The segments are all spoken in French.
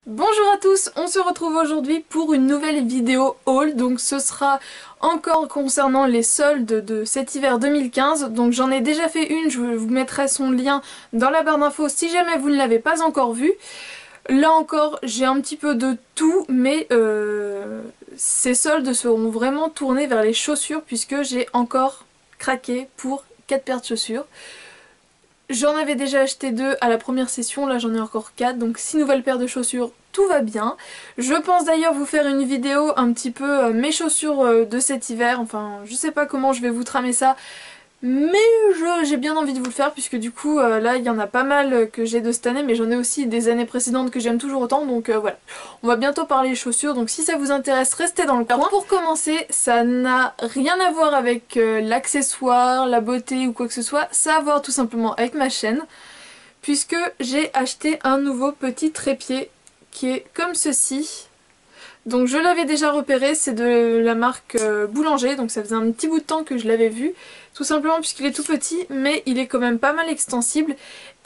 Bonjour à tous, on se retrouve aujourd'hui pour une nouvelle vidéo haul, donc ce sera encore concernant les soldes de cet hiver 2015, donc j'en ai déjà fait une, je vous mettrai son lien dans la barre d'infos si jamais vous ne l'avez pas encore vue. Là encore j'ai un petit peu de tout, mais ces soldes seront vraiment tournés vers les chaussures puisque j'ai encore craqué pour 4 paires de chaussures. J'en avais déjà acheté 2 à la première session, là j'en ai encore 4, donc 6 nouvelles paires de chaussures, tout va bien. Je pense d'ailleurs vous faire une vidéo un petit peu mes chaussures de cet hiver, enfin je sais pas comment je vais vous tramer ça, mais j'ai bien envie de vous le faire puisque du coup là il y en a pas mal que j'ai de cette année, mais j'en ai aussi des années précédentes que j'aime toujours autant, donc voilà. On va bientôt parler chaussures, donc si ça vous intéresse, restez dans le coin. Alors pour commencer, ça n'a rien à voir avec l'accessoire, la beauté ou quoi que ce soit, ça a à voir tout simplement avec ma chaîne, puisque j'ai acheté un nouveau petit trépied qui est comme ceci. Donc je l'avais déjà repéré, c'est de la marque Boulanger, donc ça faisait un petit bout de temps que je l'avais vu, tout simplement puisqu'il est tout petit, mais il est quand même pas mal extensible,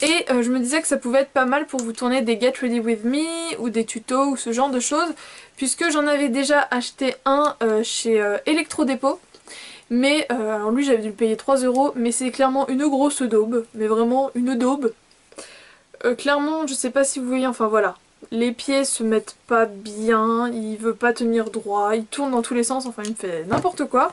et je me disais que ça pouvait être pas mal pour vous tourner des Get Ready With Me, ou des tutos, ou ce genre de choses, puisque j'en avais déjà acheté un chez Electrodépôt, mais alors lui j'avais dû le payer 3 €, mais c'est clairement une grosse daube, mais vraiment une daube. Clairement je sais pas si vous voyez, enfin voilà. Les pieds se mettent pas bien, il veut pas tenir droit, il tourne dans tous les sens, enfin il me fait n'importe quoi.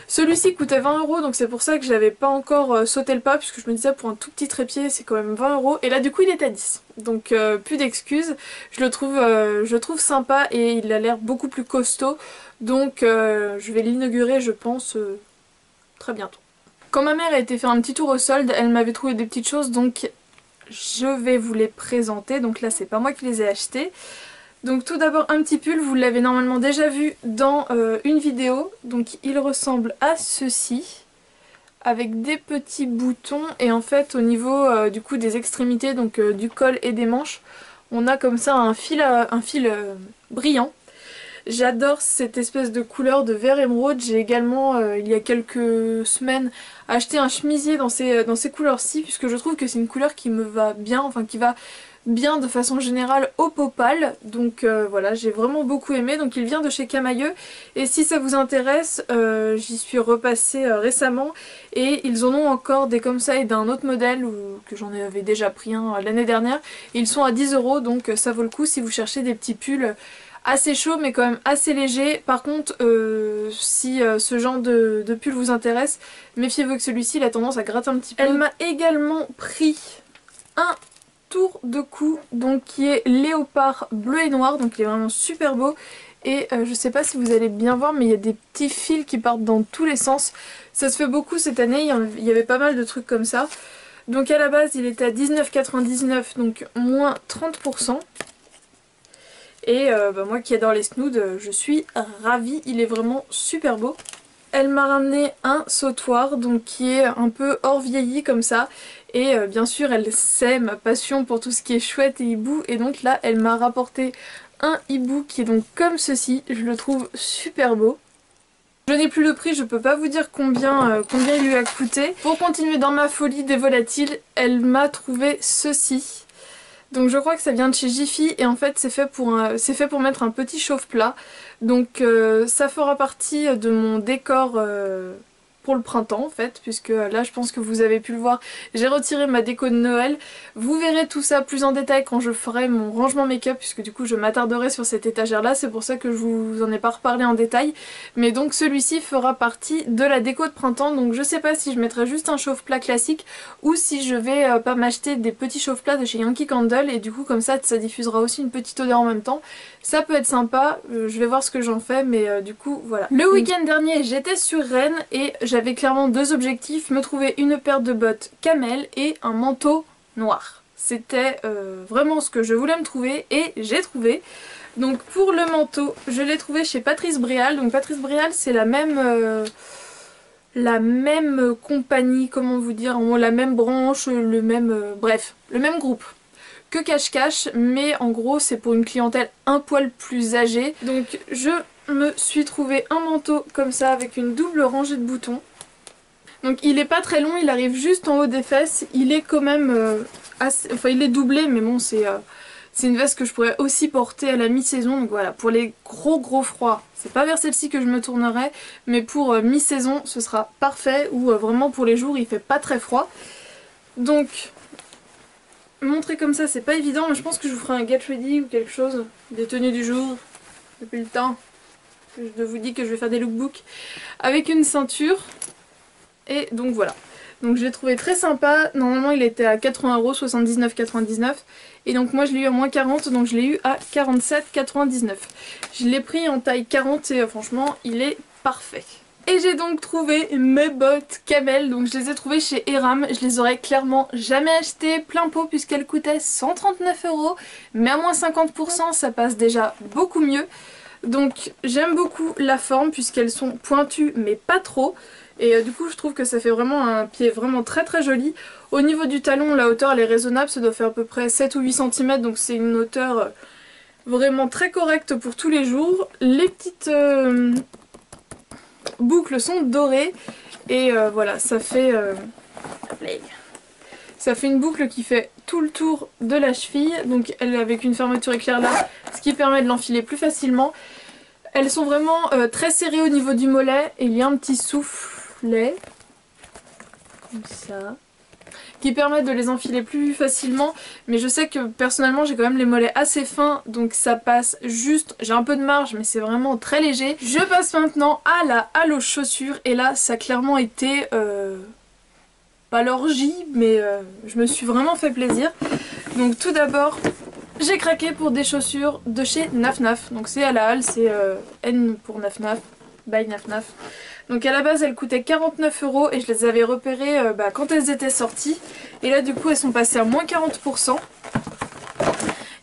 Celui-ci coûtait 20 €, donc c'est pour ça que j'avais pas encore sauté le pas, puisque je me disais pour un tout petit trépied c'est quand même 20 €, et là du coup il est à 10. Donc plus d'excuses, je le trouve sympa et il a l'air beaucoup plus costaud, donc je vais l'inaugurer je pense très bientôt. Quand ma mère a été faire un petit tour au solde, elle m'avait trouvé des petites choses, donc je vais vous les présenter. Donc là c'est pas moi qui les ai achetés. Donc tout d'abord un petit pull, vous l'avez normalement déjà vu dans une vidéo. Donc il ressemble à ceci, avec des petits boutons, et en fait au niveau du coup des extrémités, donc du col et des manches, on a comme ça un fil brillant. J'adore cette espèce de couleur de vert émeraude. J'ai également, il y a quelques semaines, acheté un chemisier dans ces couleurs-ci, puisque je trouve que c'est une couleur qui me va bien, enfin qui va bien de façon générale au peau pâle. Donc voilà, j'ai vraiment beaucoup aimé. Donc il vient de chez Camailleux, et si ça vous intéresse, j'y suis repassée récemment, et ils en ont encore des comme ça et d'un autre modèle que j'en avais déjà pris un l'année dernière. Ils sont à 10 €, donc ça vaut le coup si vous cherchez des petits pulls assez chaud mais quand même assez léger. Par contre si ce genre de pull vous intéresse, méfiez-vous que celui-ci il a tendance à gratter un petit peu. Elle m'a également pris un tour de cou, donc qui est léopard bleu et noir, donc il est vraiment super beau. Et je sais pas si vous allez bien voir, mais il y a des petits fils qui partent dans tous les sens. Ça se fait beaucoup cette année, il y avait pas mal de trucs comme ça. Donc à la base il était à 19,99 €, donc moins 30%. Et moi qui adore les snoods, je suis ravie, il est vraiment super beau. Elle m'a ramené un sautoir, donc qui est un peu hors vieilli comme ça. Et bien sûr elle sait ma passion pour tout ce qui est chouette et hibou. Et donc là elle m'a rapporté un hibou qui est donc comme ceci, je le trouve super beau. Je n'ai plus le prix, je peux pas vous dire combien il lui a coûté. Pour continuer dans ma folie des volatiles, elle m'a trouvé ceci. Donc je crois que ça vient de chez Jiffy, et en fait c'est fait pour mettre un petit chauffe-plat. Donc ça fera partie de mon décor pour le printemps en fait, puisque là je pense que vous avez pu le voir, j'ai retiré ma déco de Noël. Vous verrez tout ça plus en détail quand je ferai mon rangement make-up, puisque du coup je m'attarderai sur cette étagère là, c'est pour ça que je vous en ai pas reparlé en détail. Mais donc celui-ci fera partie de la déco de printemps, donc je sais pas si je mettrai juste un chauffe-plat classique ou si je vais pas m'acheter des petits chauffe-plats de chez Yankee Candle, et du coup comme ça diffusera aussi une petite odeur en même temps. Ça peut être sympa, je vais voir ce que j'en fais, mais du coup voilà. Le week-end dernier j'étais sur Rennes et j'avais clairement deux objectifs, me trouver une paire de bottes camel et un manteau noir. C'était vraiment ce que je voulais me trouver, et j'ai trouvé. Donc pour le manteau, je l'ai trouvé chez Patrice Bréal. Donc Patrice Bréal c'est la même compagnie, comment vous dire, la même branche, bref, le même groupe que Cache Cache, mais en gros c'est pour une clientèle un poil plus âgée. Donc je me suis trouvé un manteau comme ça avec une double rangée de boutons. Donc il est pas très long, il arrive juste en haut des fesses, il est quand même assez, enfin il est doublé, mais bon c'est C'est une veste que je pourrais aussi porter à la mi-saison, donc voilà, pour les gros froids, c'est pas vers celle-ci que je me tournerai, mais pour mi-saison ce sera parfait, ou vraiment pour les jours où il fait pas très froid. Donc, montrer comme ça c'est pas évident, mais je pense que je vous ferai un get ready ou quelque chose, des tenues du jour, depuis le temps. Je vous dis que je vais faire des lookbooks avec une ceinture, et donc voilà. Donc je l'ai trouvé très sympa, normalement il était à 80€, 79,99€, et donc moi je l'ai eu à moins 40, donc je l'ai eu à 47,99€. Je l'ai pris en taille 40 et franchement il est parfait. Et j'ai donc trouvé mes bottes camel, donc je les ai trouvées chez Eram, je les aurais clairement jamais achetées plein pot puisqu'elles coûtaient 139€, mais à moins 50% ça passe déjà beaucoup mieux. Donc j'aime beaucoup la forme puisqu'elles sont pointues mais pas trop. Et du coup je trouve que ça fait vraiment un pied vraiment très joli. Au niveau du talon, la hauteur elle est raisonnable, ça doit faire à peu près 7 ou 8 cm, donc c'est une hauteur vraiment très correcte pour tous les jours. Les petites boucles sont dorées et voilà, ça fait une boucle qui fait tout le tour de la cheville, donc elle est avec une fermeture éclair là, ce qui permet de l'enfiler plus facilement. Elles sont vraiment très serrées au niveau du mollet et il y a un petit soufflet, comme ça, qui permet de les enfiler plus facilement. Mais je sais que personnellement j'ai quand même les mollets assez fins, donc ça passe juste, j'ai un peu de marge mais c'est vraiment très léger. Je passe maintenant à la halle aux chaussures et là ça a clairement été... pas l'orgie, mais je me suis vraiment fait plaisir. Donc tout d'abord, j'ai craqué pour des chaussures de chez Naf Naf. Donc c'est à la halle, c'est N pour Naf Naf, by Naf Naf. Donc à la base elles coûtaient 49€ et je les avais repérées quand elles étaient sorties. Et là du coup elles sont passées à moins 40%.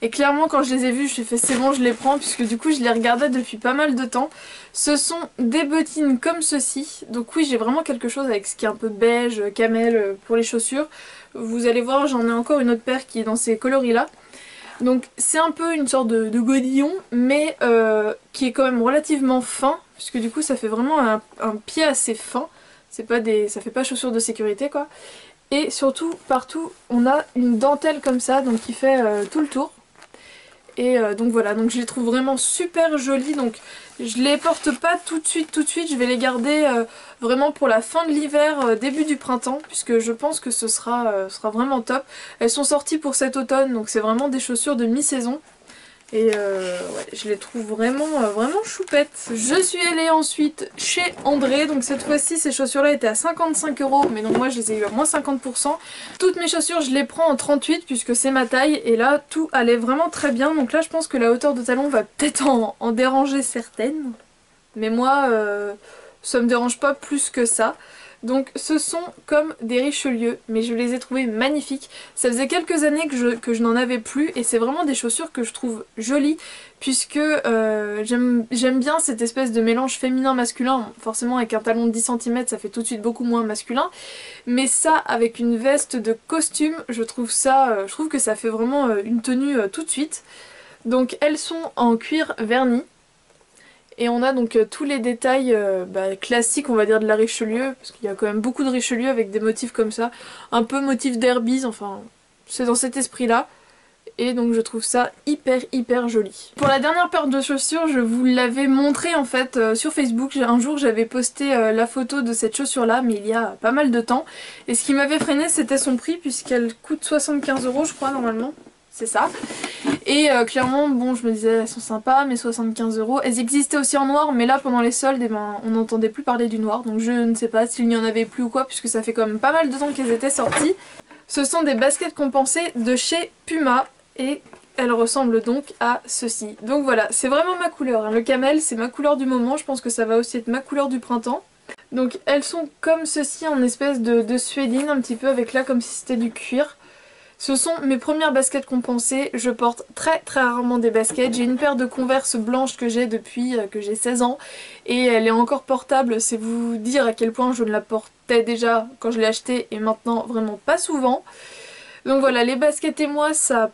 Et clairement quand je les ai vues, j'ai fait c'est bon je les prends, puisque du coup je les regardais depuis pas mal de temps. Ce sont des bottines comme ceci. Donc oui, j'ai vraiment quelque chose avec ce qui est un peu beige, camel pour les chaussures. Vous allez voir, j'en ai encore une autre paire qui est dans ces coloris là. Donc c'est un peu une sorte de godillon, mais qui est quand même relativement fin, puisque du coup ça fait vraiment un pied assez fin. C'est pas ça fait pas chaussures de sécurité quoi. Et surtout partout on a une dentelle comme ça, donc qui fait tout le tour. Et donc voilà, donc je les trouve vraiment super jolies, donc je les porte pas tout de suite, je vais les garder vraiment pour la fin de l'hiver, début du printemps, puisque je pense que ce sera vraiment top. Elles sont sorties pour cet automne, donc c'est vraiment des chaussures de mi-saison. Et ouais, je les trouve vraiment choupettes. Je suis allée ensuite chez André, donc cette fois-ci ces chaussures là étaient à 55€, mais donc moi je les ai eu à moins 50%. Toutes mes chaussures je les prends en 38 puisque c'est ma taille, et là tout allait vraiment très bien. Donc là je pense que la hauteur de talon va peut-être en déranger certaines, mais moi ça me dérange pas plus que ça. Donc ce sont comme des Richelieu, mais je les ai trouvés magnifiques. Ça faisait quelques années que je n'en avais plus, et c'est vraiment des chaussures que je trouve jolies, puisque j'aime bien cette espèce de mélange féminin-masculin. Forcément avec un talon de 10 cm ça fait tout de suite beaucoup moins masculin, mais ça avec une veste de costume, je trouve que ça fait vraiment une tenue tout de suite. Donc elles sont en cuir verni. Et on a donc tous les détails classiques on va dire de la Richelieu, parce qu'il y a quand même beaucoup de Richelieu avec des motifs comme ça, un peu motif d'Herbise, enfin c'est dans cet esprit là. Et donc je trouve ça hyper joli. Pour la dernière paire de chaussures, je vous l'avais montré en fait sur Facebook. Un jour j'avais posté la photo de cette chaussure là, mais il y a pas mal de temps. Et ce qui m'avait freiné c'était son prix, puisqu'elle coûte 75€ je crois normalement. C'est ça. Et clairement, bon, je me disais, elles sont sympas, mais 75€. Elles existaient aussi en noir, mais là, pendant les soldes, eh ben, on n'entendait plus parler du noir. Donc je ne sais pas s'il n'y en avait plus ou quoi, puisque ça fait quand même pas mal de temps qu'elles étaient sorties. Ce sont des baskets compensées de chez Puma, et elles ressemblent donc à ceci. Donc voilà, c'est vraiment ma couleur, hein. Le camel, c'est ma couleur du moment. Je pense que ça va aussi être ma couleur du printemps. Donc elles sont comme ceci, en espèce de suédine, un petit peu, avec là comme si c'était du cuir. Ce sont mes premières baskets compensées, je porte très rarement des baskets. J'ai une paire de Converse blanches que j'ai depuis que j'ai 16 ans et elle est encore portable, c'est vous dire à quel point je ne la portais déjà quand je l'ai achetée et maintenant vraiment pas souvent. Donc voilà, les baskets et moi ça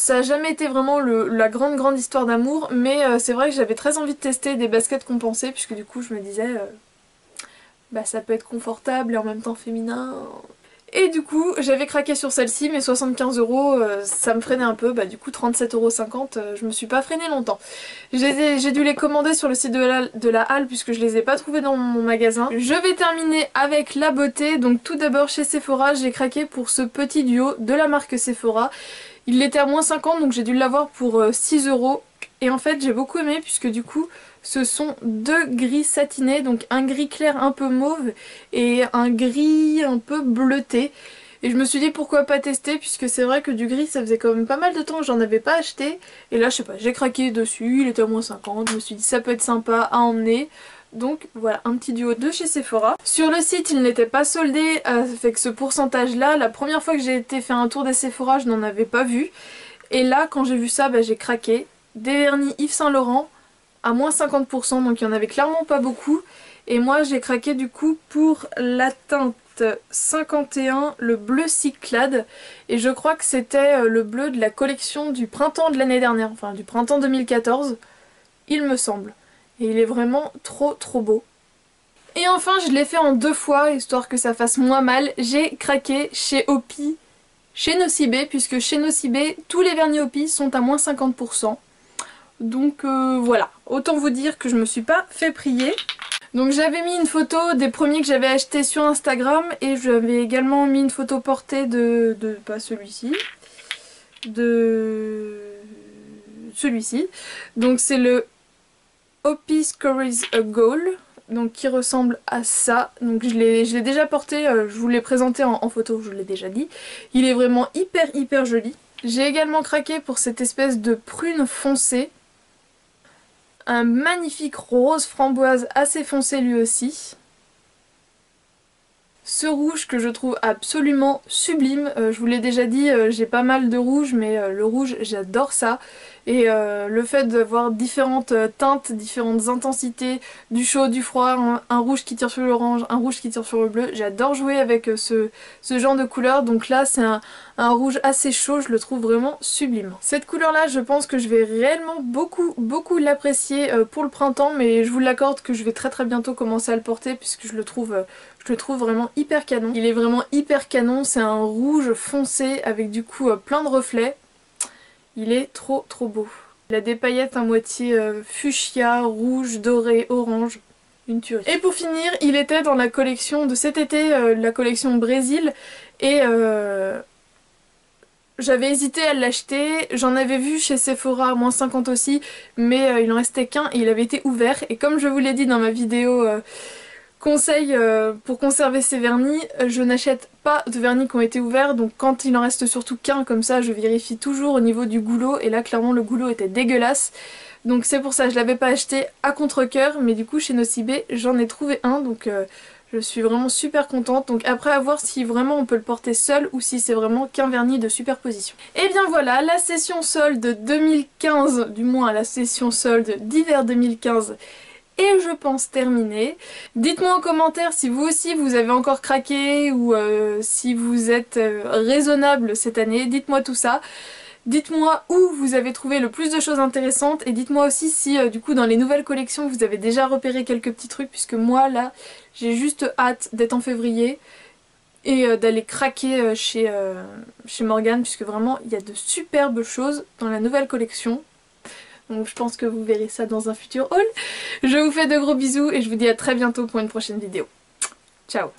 a jamais été vraiment la grande histoire d'amour, mais c'est vrai que j'avais très envie de tester des baskets compensées, puisque du coup je me disais ça peut être confortable et en même temps féminin. Et du coup j'avais craqué sur celle-ci, mais 75 € ça me freinait un peu, bah du coup 37,50 €, je me suis pas freinée longtemps. J'ai dû les commander sur le site de la Halle puisque je les ai pas trouvés dans mon magasin. Je vais terminer avec la beauté, donc tout d'abord chez Sephora j'ai craqué pour ce petit duo de la marque Sephora. Il était à moins 50 donc j'ai dû l'avoir pour 6 €. Et en fait j'ai beaucoup aimé puisque du coup ce sont deux gris satinés, donc un gris clair un peu mauve et un gris un peu bleuté. Et je me suis dit pourquoi pas tester puisque c'est vrai que du gris ça faisait quand même pas mal de temps que j'en avais pas acheté. Et là je sais pas, j'ai craqué dessus, il était à moins 50, je me suis dit ça peut être sympa à emmener. Donc voilà, un petit duo de chez Sephora. Sur le site il n'était pas soldé avec ce pourcentage là. La première fois que j'ai été faire un tour des Sephora je n'en avais pas vu. Et là quand j'ai vu ça bah, j'ai craqué. Des vernis Yves Saint Laurent à moins 50%, donc il y en avait clairement pas beaucoup. Et moi j'ai craqué du coup pour la teinte 51, le bleu Cyclade. Et je crois que c'était le bleu de la collection du printemps de l'année dernière, enfin du printemps 2014, il me semble. Et il est vraiment trop beau. Et enfin je l'ai fait en 2 fois, histoire que ça fasse moins mal. J'ai craqué chez Opi, chez Nocibé, puisque chez Nocibé tous les vernis Opi sont à moins 50%. Donc voilà, autant vous dire que je me suis pas fait prier. Donc j'avais mis une photo des premiers que j'avais achetés sur Instagram et j'avais également mis une photo portée pas celui-ci, de celui-ci. Donc c'est le Opi Scurries a Goal, donc qui ressemble à ça. Donc je l'ai déjà porté, je vous l'ai présenté en photo, je vous l'ai déjà dit. Il est vraiment hyper joli. J'ai également craqué pour cette espèce de prune foncée. Un magnifique rose framboise assez foncé lui aussi. Ce rouge que je trouve absolument sublime, je vous l'ai déjà dit, j'ai pas mal de rouge mais le rouge j'adore ça. Et le fait d'avoir différentes teintes, différentes intensités, du chaud, du froid, un rouge qui tire sur l'orange, un rouge qui tire sur le bleu, j'adore jouer avec ce genre de couleur. Donc là c'est un rouge assez chaud, je le trouve vraiment sublime. Cette couleur là je pense que je vais réellement beaucoup l'apprécier pour le printemps, mais je vous l'accorde que je vais très bientôt commencer à le porter puisque je le trouve vraiment hyper canon. Il est vraiment hyper canon, c'est un rouge foncé avec du coup plein de reflets. Il est trop beau. Il a des paillettes à moitié fuchsia, rouge, doré, orange. Une tuerie. Et pour finir, il était dans la collection de cet été, la collection Brésil. Et j'avais hésité à l'acheter. J'en avais vu chez Sephora à moins 50 aussi. Mais il en restait qu'un et il avait été ouvert. Et comme je vous l'ai dit dans ma vidéo... conseil pour conserver ces vernis, je n'achète pas de vernis qui ont été ouverts, donc quand il en reste surtout qu'un comme ça, je vérifie toujours au niveau du goulot, et là clairement le goulot était dégueulasse. Donc c'est pour ça que je l'avais pas acheté à contre-cœur, mais du coup chez Nocibé j'en ai trouvé un, donc je suis vraiment super contente. Donc après à voir si vraiment on peut le porter seul ou si c'est vraiment qu'un vernis de superposition. Et bien voilà, la session solde 2015, du moins la session solde d'hiver 2015 et je pense terminer. Dites-moi en commentaire si vous aussi vous avez encore craqué ou si vous êtes raisonnable cette année, dites-moi tout ça. Dites-moi où vous avez trouvé le plus de choses intéressantes et dites-moi aussi si du coup dans les nouvelles collections vous avez déjà repéré quelques petits trucs, puisque moi là j'ai juste hâte d'être en février et d'aller craquer chez Morgane, puisque vraiment il y a de superbes choses dans la nouvelle collection. Donc je pense que vous verrez ça dans un futur haul. Je vous fais de gros bisous et je vous dis à très bientôt pour une prochaine vidéo. Ciao!